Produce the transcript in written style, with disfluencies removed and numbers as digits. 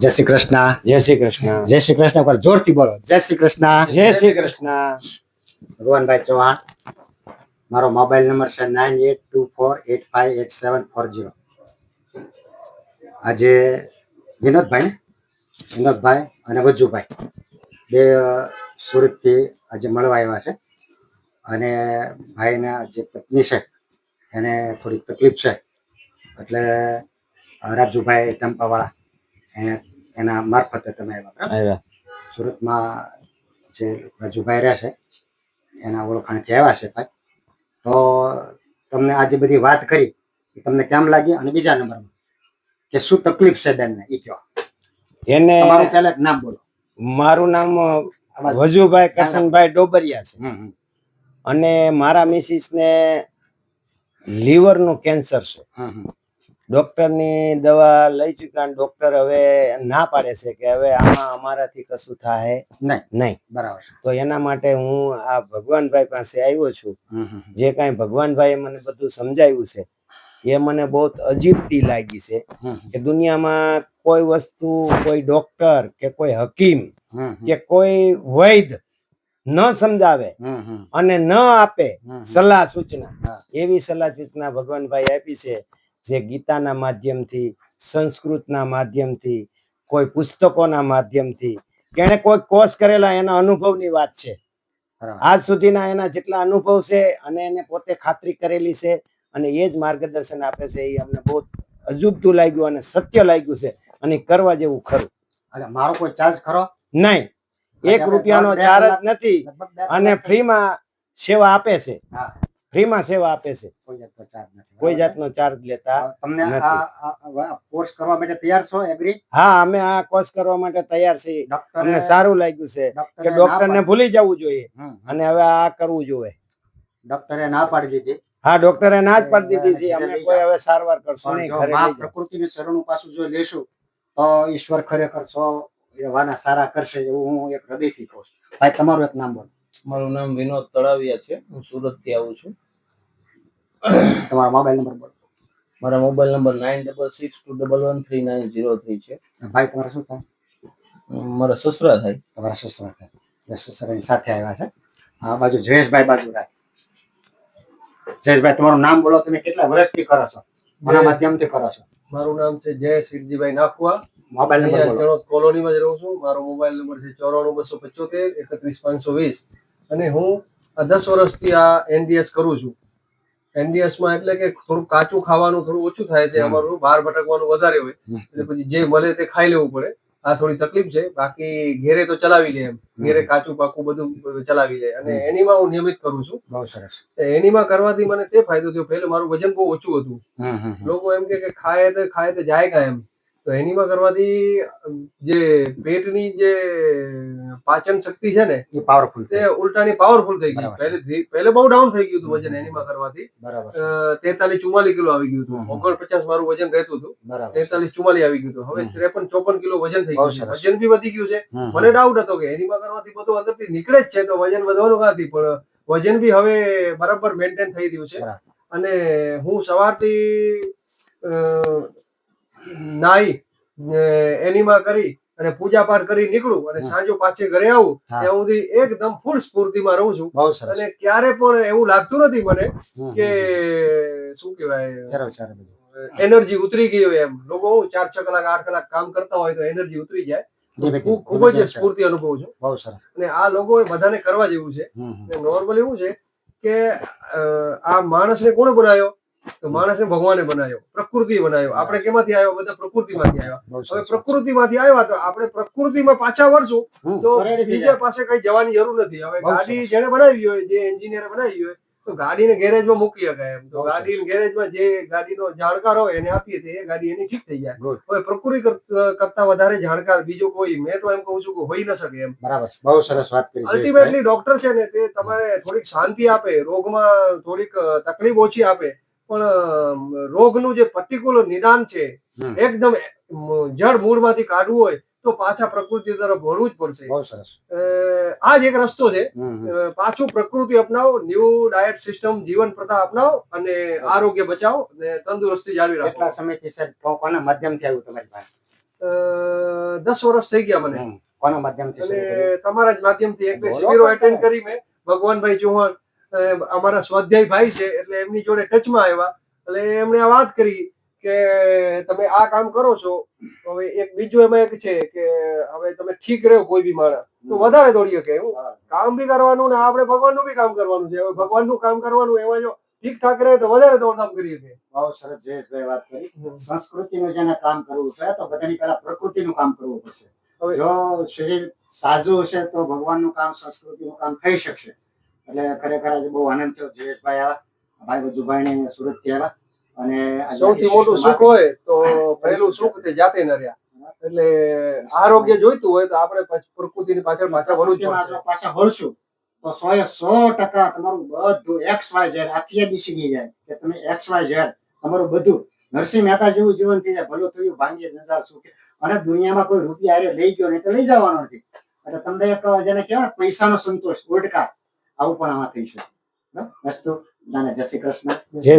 જય શ્રી કૃષ્ણ. જય શ્રી કૃષ્ણ. જય શ્રી કૃષ્ણ પર જોરથી બોલો. જય શ્રી કૃષ્ણ. જય શ્રી કૃષ્ણ. ભગવાનભાઈ ચૌહાણ. મારો મોબાઈલ નંબર છે 9824858740. આજે વિનોદભાઈ અને વજુભાઈ બે સુરતથી આજે મળવા આવ્યા છે. અને ભાઈના જે પત્ની છે એને થોડીક તકલીફ છે, એટલે રાજુભાઈ ટંપાવાળા એના મારફતે તમે આવ્યા. સુરતમાં જે રાજુભાઈ રહ્યા છે એના ઓળખાણથી આવ્યા છે ભાઈ. તો તમને આજે બધી વાત કરી તમને કેમ લાગી, અને બીજા નંબરમાં કે શું તકલીફ છે બેનને એ કહો. એને તમારું પહેલા એક નામ બોલો. મારું નામ વજુભાઈ કરશનભાઈ ડોબરિયા છે. અને મારા મિસિસ ને લીવર નું કેન્સર છે. ડોક્ટરની દવા લઈ ચુક્યા. ડોક્ટર હવે ના પાડે છે કે હવે આમાં અમારાથી કશું થાય નહીં. બરાબર. તો એના માટે હું આ ભગવાનભાઈ પાસે આવ્યો છું. જે કાંઈ ભગવાનભાઈએ મને બધું સમજાવ્યું છે એ મને બહુ અજીબતી લાગી છે કે દુનિયામાં કોઈ વસ્તુ, કોઈ ડોક્ટર કે કોઈ હકીમ કે કોઈ વૈદ્ય ન સમજાવે અને ન આપે સલાહ સૂચના, એવી સલાહ સૂચના ભગવાનભાઈ આપી છે. જે ગીતાના માધ્યમથી, સંસ્કૃતના માધ્યમથી, કોઈ પુસ્તકોના માધ્યમથી, કેણે કોઈ કોર્સ કરેલા એના અનુભવની વાત છે. આજ સુધીના એના જેટલા અનુભવ છે અને એને પોતે ખાતરી કરેલી છે અને એ જ માર્ગદર્શન આપે છે. એ અમને બહુ અજુબતું લાગ્યું અને સત્ય લાગ્યું છે અને કરવા જેવું ખરું. એટલે મારો કોઈ ચાર્જ ખરો? નહીં, 1 રૂપિયાનો ચાર્જ નથી અને ફ્રીમાં સેવા આપે છે. ફ્રીમાં સેવા આપે છે, કોઈ જાતનો ચાર્જ લેતા. તમને આ કોર્સ કરવા માટે તૈયાર છો? એગ્રી? હા, અમે આ કોર્સ કરવા માટે તૈયાર છીએ. અમને સારું લાગ્યું છે કે ડોક્ટરને ભૂલી જવું જોઈએ અને હવે આ કરવું જોઈએ. ડોક્ટરે ના પાડી દીધી. હા, ડોક્ટરે ના જ પાડી દીધી છે. અમે કોઈ હવે સારવાર કરશું નહીં. પ્રકૃતિનું શરણું પાછું જો લેશું તો ઈશ્વર ખરેખર વાના સારા કરશે, એવું હું એક હૃદયથી કહું છું. ભાઈ તમારું એક નામ બોલો. મારું નામ વિનોદ તળાવિયા છે. હું સુરત થી આવું છું. તમારો મોબાઈલ નંબર બોલો. મારા મોબાઈલ નંબર 9662113903 છે. ભાઈ તમારે શું થાય? મારા સસરા થાય. તમારા સસરા થાય. સસરાની સાથે આવ્યા છે. આ બાજુ જયેશભાઈ બાજુ રાખ. જયેશભાઈ તમારું નામ બોલો. તમે કેટલા વર્ષથી કરો છો? કોના માધ્યમથી કરો છો? મારું નામ છે જય સિરજીભાઈ નાખવા. મોબાઈલ નંબર બોલો. કોલોનીમાં જ રહું છું. મારો મોબાઈલ નંબર છે 9427531520. અને હું 10 વર્ષથી આ એનડીએસ કરું છું. એનડીએસ માં એટલે કે થોડું કાચું ખાવાનું થોડું ઓછું થાય છે. અમારું બહાર ભટકવાનું વધારે હોય એટલે પછી જે મળે તે ખાઈ લેવું પડે. આ થોડી તકલીફ છે. બાકી ઘેરે તો ચલાવી લે એમ. ઘેરે કાચું પાકું બધું ચલાવી લે. અને એનીમાં હું નિયમિત કરું છું. બહુ સરસ. એનીમાં કરવાથી મને તે ફાયદો થયો. પહેલા મારું વજન બહુ ઓછું હતું. લોકો એમ કે ખાય તો જાય કાં એમ. તો એનીમાં કરવાથી જે પેટની જે પાચન શક્તિ છે ને એ પાવરફુલ, તે ઉલટાની પાવરફુલ થઈ ગઈ. પહેલે બહુ ડાઉન થઈ ગયું હતું વજન એનીમાં કરવાથી. 43-44 કિલો આવી ગયું હતું. 49 મારું વજન રહેતું હતું. 43-44 આવી ગયું હતું. હવે 53-54 કિલો વજન થઈ ગયું. વજન બી વધી ગયું છે. મને ડાઉટ હતો કે એનીમાં કરવાથી બધું અંદરથી નીકળે જ છે તો વજન વધવાનું નથી, પણ વજન બી હવે બરાબર મેન્ટેન થઈ રહ્યું છે. અને હું સવારથી નાઈ એનીમાં કરી અને પૂજા પાઠ કરી નીકળું અને સાંજે પાછી ઘરે આવું ત્યાં સુધી એકદમ ફૂલ સ્ફૂર્તિમાં રહું છું. અને ક્યારે પણ એવું લાગતું નથી મને કે શું કહેવાય એનર્જી ઉતરી ગઈ હોય એમ. લોકો 4-6 કલાક 8 કલાક કામ કરતા હોય તો એનર્જી ઉતરી જાય. ખૂબ જ સ્ફૂર્તિ અનુભવું છું. અને આ લોકો બધાને કરવા જેવું છે. નોર્મલ એવું છે કે આ માણસને કોણે બનાવ્યો? તો માણસને ભગવાને બનાવ્યો, પ્રકૃતિએ બનાવ્યો. આપણે કેમાંથી આવ્યો? બધા પ્રકૃતિમાંથી આવ્યા. હવે પ્રકૃતિમાંથી આવ્યા તો આપણે પ્રકૃતિમાં પાછા વળશું તો બીજા પાસે કઈ જવાની જરૂર નથી. હવે ગાડી જેને બનાવી હોય, જે એન્જિનિયર બનાવી હોય, તો ગાડીને ગેરેજમાં મૂકી શકાય એમ. તો ગાડી ગેરેજમાં જે ગાડીનો જાણકાર હોય એને આપીએ તો એ ગાડી એની ઠીક થઈ જાય. હવે પ્રકૃતિ કરતા વધારે જાણકાર બીજો કોઈ, મેં તો એમ કહું છું કે હોઈ ન શકે એમ. બરાબર, બહુ સરસ વાત કરી. અલ્ટિમેટલી ડોક્ટર છે ને તે તમારે થોડીક શાંતિ આપે, રોગમાં થોડીક તકલીફ ઓછી આપે, પણ રોગનું જે પર્ટિક્યુલર નિદાન છે એકદમ જડ મૂળમાંથી કાઢવું હોય તો પાછા પ્રકૃતિ તરફ વળવું જ પડશે. બહુ સરસ. આ જ એક રસ્તો છે. પાછું પ્રકૃતિ અપનાવો, ન્યૂ ડાયટ સિસ્ટમ, જીવન પ્રથા અપનાવો અને આરોગ્ય બચાવો અને તંદુરસ્તી જાળવી રાખો. કેટલા સમયથી સર કોના માધ્યમથી આવ્યું તમારી પાસે? 10 વર્ષ થઈ ગયા મને. કોના માધ્યમથી શરૂ કર્યું? અને તમારા જ માધ્યમથી એક બે બોલો શિબિરો પણ એટેન્ડ તમે. કરી મેં. ભગવાનભાઈ ચૌહાણ અમારા સ્વાધ્યાય ભાઈ છે, એટલે એમની જોડે ટચમાં આવ્યા. એટલે એમણે આ વાત કરી કે તમે આ કામ કરો છો. હવે એક બીજું એમાં એક છે કે હવે તમે ઠીક રહ્યો કોઈ બી માણસ તો વધારે દોડી શકે. એવું કામ બી કરવાનું ને આપણે ભગવાનનું બી કામ કરવાનું છે. હવે ભગવાનનું કામ કરવાનું, એમાં જો ઠીક ઠાક રહે તો વધારે દોડધામ કરી શકે. બહુ સરસ જયેશભાઈ વાત કરી. સંસ્કૃતિનું જેને કામ કરવું છે તો બધાની પહેલા પ્રકૃતિનું કામ કરવું પડશે. હવે જો શરીર સાજું હશે તો ભગવાનનું કામ, સંસ્કૃતિનું કામ થઈ શકશે. એટલે ખરેખર આજે બહુ આનંદ થયો. જયેશભાઈ આવ્યા, ભાઈ વજુભાઈ સુરતથી આવ્યા, અને આજે સૌથી મોટું સુખ હોય તો પહેલું સુખ તે જાતે ન રહ્યા. એટલે આરોગ્ય જોઈતું હોય તો આપણે પ્રકૃતિની પાછળ પાછા વળવું જ પડશે. પાછા વળશું તો 100% તમારું બધું XYZ આખી ABCD જાય કે તમે XYZ તમારું બધું નરસિંહ મહેતા જેવું જીવન થઈ જાય. ભલું થયું, ભાંગ્ય જંજાળ સુખ. અને દુનિયામાં કોઈ રૂપિયા હારે લઈ ગયો નહીં તો લઈ જવાનો નથી. એટલે તમને એક જેને કહેવાય પૈસાનો સંતોષ, ઓડકાર, આવું પણ આમાં થઈ શકે. મસ્ત. જય શ્રી કૃષ્ણ. જય